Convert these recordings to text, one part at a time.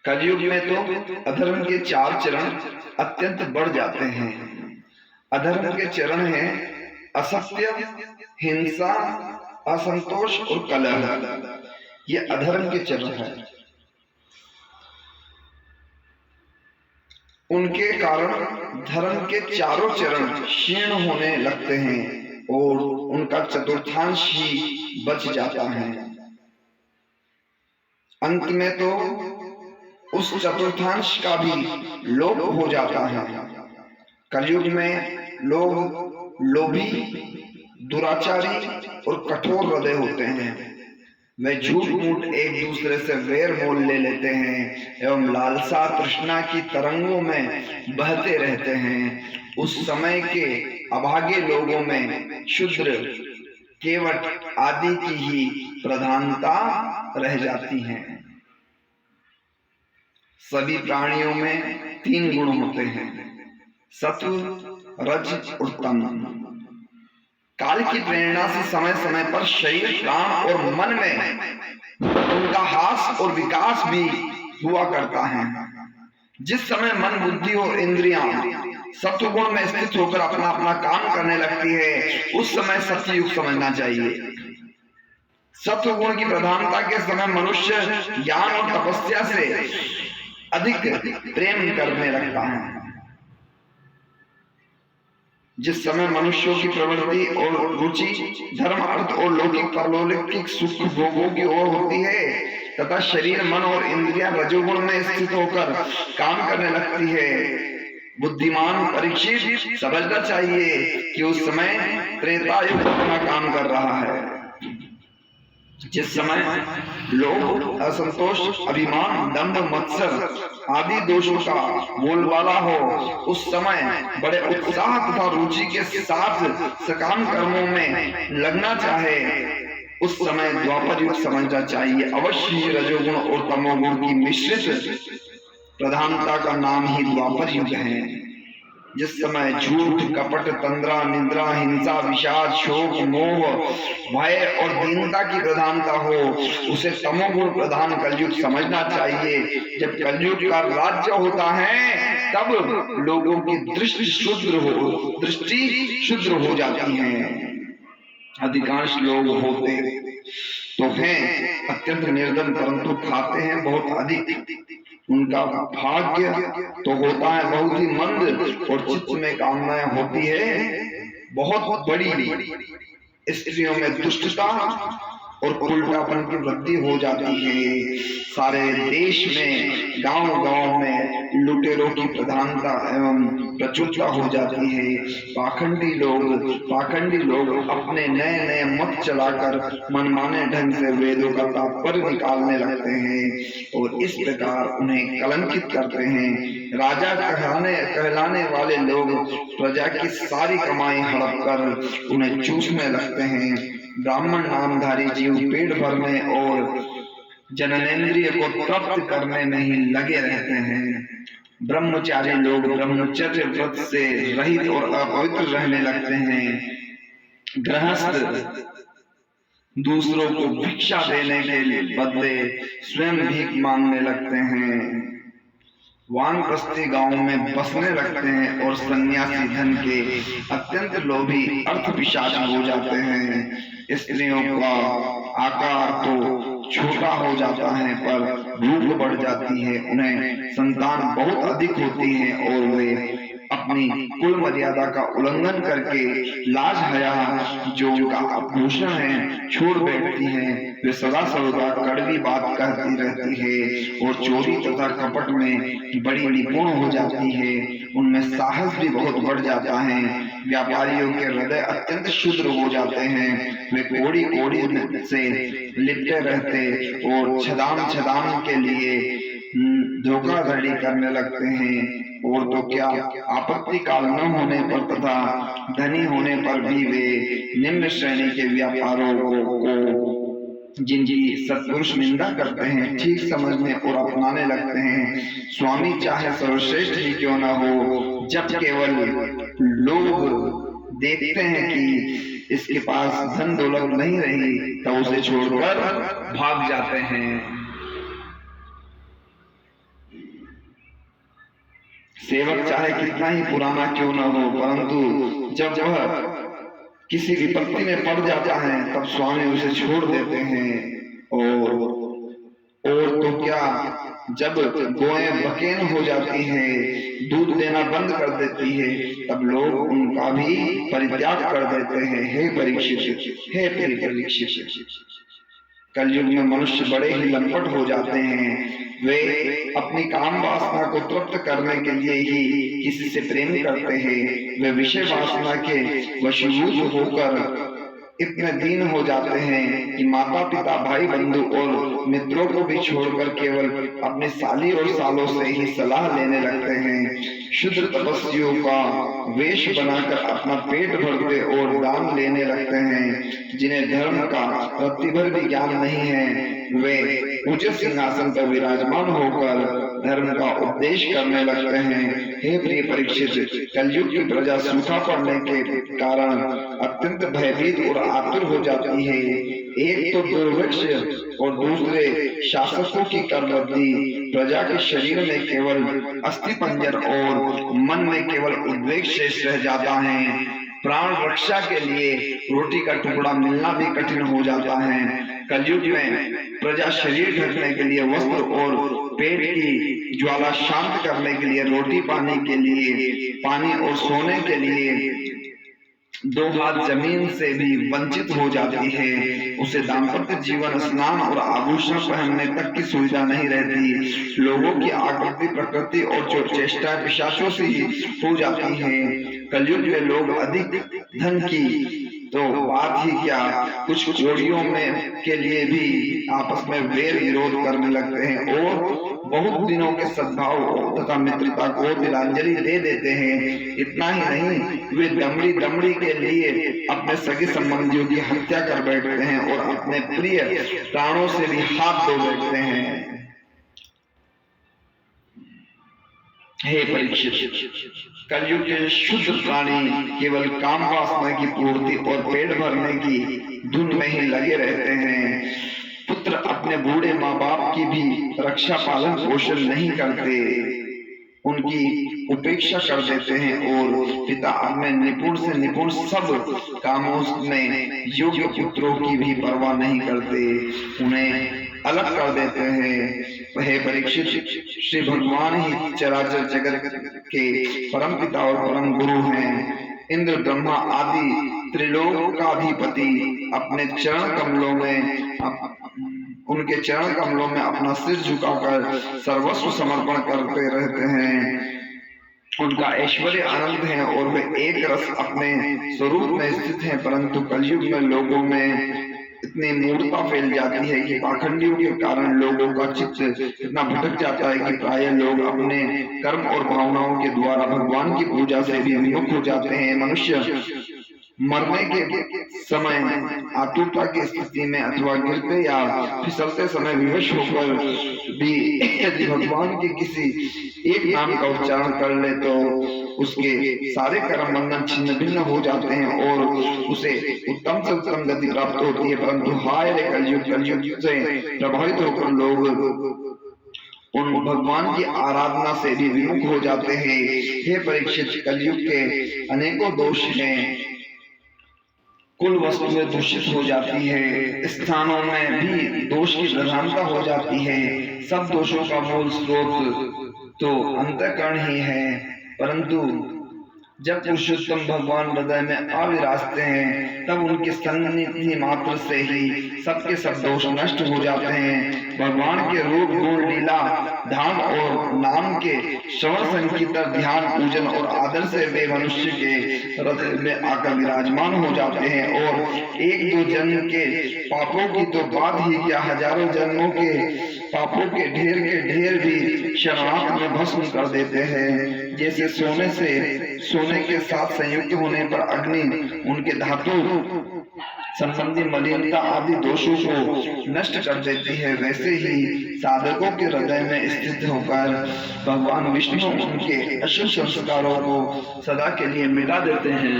कलयुग में तो अधर्म के 4 चरण अत्यंत बढ़ जाते हैं। अधर्म के चरण हैं असत्य, हिंसा, असंतोष और कलह। ये अधर्म के चरण हैं। उनके कारण धर्म के चारों चरण क्षीण होने लगते हैं और उनका चतुर्थांश ही बच जाता है। अंत में तो उस चतुर्थांश का भी लोप हो जाता है। कलयुग में लोग लोभी, दुराचारी और कठोर हृदय होते हैं। वे झूठ मूठ एक दूसरे से वैर मोल ले लेते हैं एवं लालसा तृष्णा की तरंगों में बहते रहते हैं। उस समय के अभागे लोगों में शूद्र, केवट आदि की ही प्रधानता रह जाती है। सभी प्राणियों में 3 गुण होते हैं, सत्व, रज और तम। काल की प्रेरणा से समय समय पर शरीर, प्राण और मन में उनका हास और विकास भी हुआ करता है। जिस समय मन, बुद्धि और इंद्रियां सत्वगुण में स्थित होकर अपना अपना काम करने लगती है, उस समय सत्ययुग समझना चाहिए। सत्वगुण की प्रधानता के समय मनुष्य ज्ञान और तपस्या से अधिक प्रेम करने लगता है। जिस समय मनुष्यों की प्रवृत्ति और रुचि धर्म, अर्थ और लौकिक परलौकिक सुख भोगों की ओर होती है तथा शरीर, मन और इंद्रियां रजोगुण में स्थित होकर काम करने लगती है, बुद्धिमान परीक्षित समझना चाहिए कि उस समय त्रेता युग अपना काम कर रहा है। जिस समय लोग असंतोष, अभिमान, दंभ, मत्सर आदि दोषों का बोलबाला हो, उस समय बड़े उत्साह तथा रुचि के साथ सकाम कर्मों में लगना चाहे, उस समय द्वापर युग समझना चाहिए। अवश्य ही रजोगुण और तमोगुण की मिश्रित प्रधानता का नाम ही द्वापर युग है। जिस समय झूठ, कपट, तंद्रा, निद्रा, हिंसा, विषाद, शोक, मोह, भय और दीनता की प्रधानता हो, उसे तमोगुण प्रधान कलयुग समझना चाहिए। जब कलयुग का राज्य होता है तब लोगों की दृष्टि शुद्र हो जाती है। अधिकांश लोग होते तो हैं अत्यंत निर्धन, परंतु खाते हैं बहुत अधिक। उनका भाग्य तो होता है बहुत ही मंद और चित्त में कामनाएं होती है बहुत बड़ी। स्त्रियों में दुष्टता और उल्टापन की वृद्धि हो जाती है। सारे देश में, गांव-गांव में लुटेरों की प्रधानता एवं प्रचुरता हो जाती है। पाखंडी लोग अपने नए नए मत चलाकर मनमाने ढंग से वेदों का तात्पर्य निकालने लगते हैं और इस प्रकार उन्हें कलंकित करते हैं। राजा कहलाने वाले लोग प्रजा की सारी कमाई हड़प कर उन्हें चूसने लगते हैं। ब्राह्मण नामधारी जीव पेट भरने और जननेंद्रिय को तृप्त करने में ही लगे रहते हैं। ब्रह्मचारी लोग ब्रह्मचर्य व्रत से रहित और अपवित्र रहने लगते हैं। गृहस्थ दूसरों को भिक्षा देने के बदले स्वयं भीख मांगने लगते हैं। वानप्रस्थी गांव में बसने लगते हैं और सन्यासी धन के अत्यंत लोभी अर्थ पिशाच हो जाते हैं। स्त्रियों का आकार तो छोटा हो जाता है पर भूख बढ़ जाती है, उन्हें संतान बहुत अधिक होती है और वे अपनी कुल मर्यादा का उल्लंघन करके लाज हया जो उनका आभूषण है छोड़ बैठती हैं। वे सदा सर्वदा कड़वी बात कहती रहती है और चोरी तथा कपट में बड़ी निपुण हो जाती है। उनमें साहस भी बहुत बढ़ जाता है। व्यापारियों के हृदय अत्यंत शुद्र हो जाते हैं। वे कोड़ी कोड़ी से लिपटे रहते और छदाम के लिए धोखाधड़ी करने लगते हैं। और तो क्या, आपत्ति काल न होने पर तथा धनी होने पर भी वे निम्न श्रेणी के व्यापारों को जिनकी सत्पुरुष निंदा करते हैं ठीक समझने और अपनाने लगते हैं। स्वामी चाहे सर्वश्रेष्ठ ही क्यों न हो, जब केवल लोग देखते हैं कि इसके पास धन दौलत नहीं रही तो उसे छोड़कर भाग जाते हैं। सेवक चाहे कितना ही पुराना क्यों न हो, परंतु जब वह किसी विपत्ति में पड़ जाता है तब स्वामी उसे छोड़ देते हैं। और तो क्या, जब गोएं बकेन हो जाती हैं, दूध देना बंद कर देती है, तब लोग उनका भी परित्याग कर देते हैं। हे परीक्षित, हे प्रिय परीक्षित, कलयुग में मनुष्य बड़े ही लंपट हो जाते हैं। वे अपनी काम वासना को तृप्त करने के लिए ही किसी से प्रेम करते हैं। वे विषय वासना के वशीभूत होकर इतने दीन हो जाते हैं कि माता पिता, भाई बंधु और मित्रों को भी छोड़कर केवल अपने साली और सालों से ही सलाह लेने लगते हैं। शुद्ध तपस्वियों का वेश बनाकर अपना पेट भरते और दान लेने लगते हैं। जिन्हें धर्म का रत्ती भर भी ज्ञान नहीं है, वे ऊंचे सिंहासन पर विराजमान होकर धर्म का उपदेश करने लगते हैं। हे प्रिय परीक्षित, कलयुग की प्रजा सूखा पड़ने के कारण अत्यंत भयभीत और आतुर हो जाती है। एक तो दुर्भिक्ष और दूसरे शासकों की करवृद्धि प्रजा के शरीर में केवल अस्थि पंजर और मन में केवल उद्वेग शेष रह जाता है। प्राण रक्षा के लिए रोटी का टुकड़ा मिलना भी कठिन हो जाता है। कलयुग में प्रजा शरीर ढकने के लिए वस्त्र और पेट की ज्वाला शांत करने के लिए रोटी पानी के लिए पानी और सोने के लिए दो हाथ जमीन से भी वंचित हो जाती है। उसे दाम्पत्य जीवन, स्नान और आभूषण पहनने तक की सुविधा नहीं रहती। लोगों की आकृति, प्रकृति और जो चेष्टा पिशाचों से ही हो जाती है। कलयुग में लोग अधिक धन की तो बात ही क्या, कुछ जोड़ियों में के लिए भी आपस में वेर विरोध करने लगते हैं और बहुत दिनों के सद्भाव तथा मित्रता को तिलांजलि दे देते हैं। इतना ही नहीं, वे दमड़ी दमड़ी के लिए अपने सगे संबंधियों की हत्या कर बैठते हैं और अपने प्रिय प्राणों से भी हाथ धो बैठते हैं। हे परीक्षित, कलयुग के शुद्ध प्राणी केवल काम वासना की पूर्ति और पेट भरने की धुन में ही लगे रहते हैं। पुत्र अपने बूढ़े माँ बाप की भी रक्षा पालन पोषण नहीं करते, उनकी उपेक्षा कर देते हैं और पिता अपने निपुण से निपुण सब कामों में योग्य पुत्रों की भी परवाह नहीं करते, उन्हें अलग कर देते हैं। हे परीक्षित, श्री भगवान ही चराचर जगत के परम पिता और परम गुरु हैं। इंद्र, ब्रह्मा आदि त्रिलोकाधिपति अपने चरण कमलों में उनके चरण कमलों में अपना सिर झुकाकर सर्वस्व समर्पण करते रहते हैं। उनका ऐश्वर्य अनंत है और वे एक रस अपने स्वरूप में स्थित हैं, परंतु कलयुग में लोगों में इतनी मूर्खता फैल जाती है कि पाखंडियों के कारण लोगों का चित्त इतना भटक जाता है कि प्राय लोग अपने कर्म और भावनाओं के द्वारा भगवान की पूजा से भी विमुख हो जाते हैं। मनुष्य मरने के समय आतुरता की स्थिति में अथवा गिरते या फिसलते समय विवश होकर भी यदि भगवान के किसी एक नाम का उच्चारण कर ले तो उसके सारे कर्म बंधन छिन्न भिन्न हो जाते हैं और उसे उत्तम से उत्तम गति प्राप्त होती है। परंतु हाय रे कलयुग से प्रभावित होकर लोग उन भगवान की आराधना से भी विमुख हो जाते हैं। हे परीक्षित, कलयुग के अनेकों दोष हैं। कुल वस्तुएं दूषित हो जाती है, स्थानों में भी दोष की प्रधानता हो जाती है। सब दोषों का मूल स्रोत तो अंतःकरण ही है, परंतु जब पुरुषोत्तम भगवान हृदय में आविराजते हैं तब उनके सन्निधि मात्र से ही सबके सब दोष नष्ट हो जाते हैं। भगवान के रूप, गुण, लीला, धाम और नाम के श्रवण संकीर्तन, ध्यान, पूजन और आदर से वे मनुष्य के हृदय में आकर विराजमान हो जाते हैं और एक दो जन्म के पापों की तो बात ही क्या, हजारों जन्मों के पापों के ढेर भी क्षणार्थ में भस्म कर देते हैं। जैसे सोने के साथ संयुक्त होने पर अग्नि उनके धातु संबंधी मलिनता आदि दोषों को नष्ट कर देती है, वैसे ही साधकों के हृदय में स्थित होकर भगवान विष्णु उनके अशुभ संस्कारों को सदा के लिए मिटा देते हैं।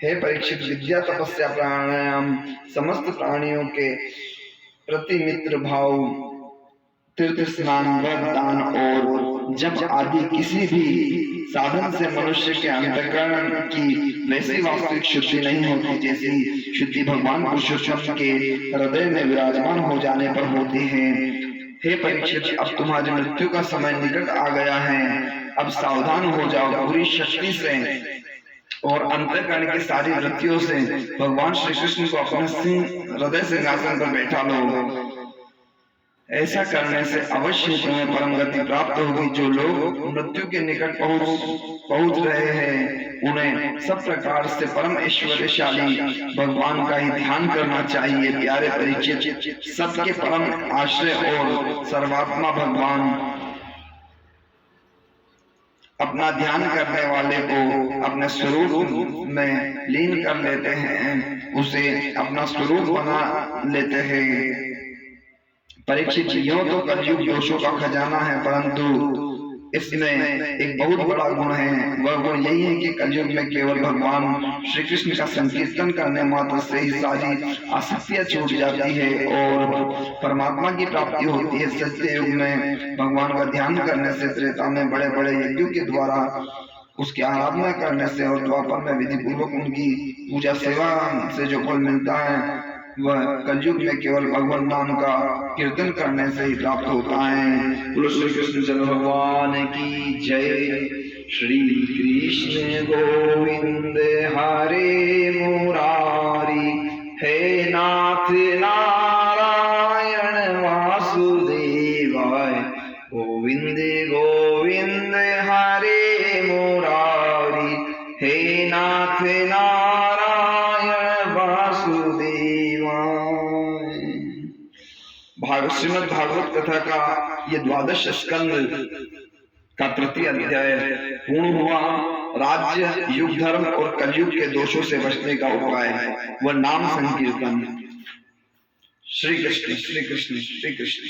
हे परीक्षित, विद्या, तपस्या, प्राणायाम समस्त प्राणियों के प्रति मित्र भाव तीर्थ स्नान, व्रत, दान और जप आदि किसी भी साधन से मनुष्य के अंतःकरण की वैसी वास्तविक शुद्धि नहीं होती जैसी शुद्धि भगवान पुरुषोत्तम के हृदय में विराजमान हो जाने पर होती है। हे परीक्षित, अब तुम्हारी मृत्यु का समय निकट आ गया है। अब सावधान हो जाओ, पूरी शक्ति से और अंतःकरण की सारी वृत्तियों से भगवान श्री कृष्ण को अपने हृदय सिंहासन पर बैठा लो। ऐसा करने से अवश्य तुम्हें परम गति प्राप्त होगी। जो लोग मृत्यु के निकट पहुंच रहे हैं उन्हें सब प्रकार से परम ऐश्वर्यशाली भगवान का ही ध्यान करना चाहिए। प्यारे परीक्षित, सबके परम आश्रय और सर्वात्मा भगवान अपना ध्यान करने वाले को अपने स्वरूप में लीन कर लेते हैं, उसे अपना स्वरूप बना लेते हैं। परीक्षित, यूं तो कलयुग दोषों का खजाना है, परंतु इसमें एक बहुत बड़ा गुण है। वह गुण यही है कि कलयुग में केवल भगवान श्री कृष्ण का संकीर्तन करने मात्र से ही सारी आसक्तियां छूट जाती है और परमात्मा की प्राप्ति होती है। सत्य युग में भगवान का ध्यान करने से, त्रेता में बड़े बड़े यज्ञों के द्वारा उसकी आराधना करने से और द्वापर में विधि पूर्वक उनकी पूजा सेवा से जो फल मिलता है वह कलयुग में केवल भगवान नाम का कीर्तन करने से ही प्राप्त होता है। बोलो श्री कृष्ण चंद्र भगवान की जय। श्री कृष्ण गोविंद हरे मुरारी, हे नाथ नारायण वासुदेवाय। गोविंद गोविंद हरे मुरारी, हे नाथ नारायण वासुदेवाय। श्रीमद् भागवत कथा का ये 12 स्कंद का तृतीय अध्याय पूर्ण हुआ। राज्य, युग, धर्म और कलयुग के दोषों से बचने का उपाय, वह नाम संकीर्तन। श्री कृष्ण श्री कृष्ण श्री कृष्ण।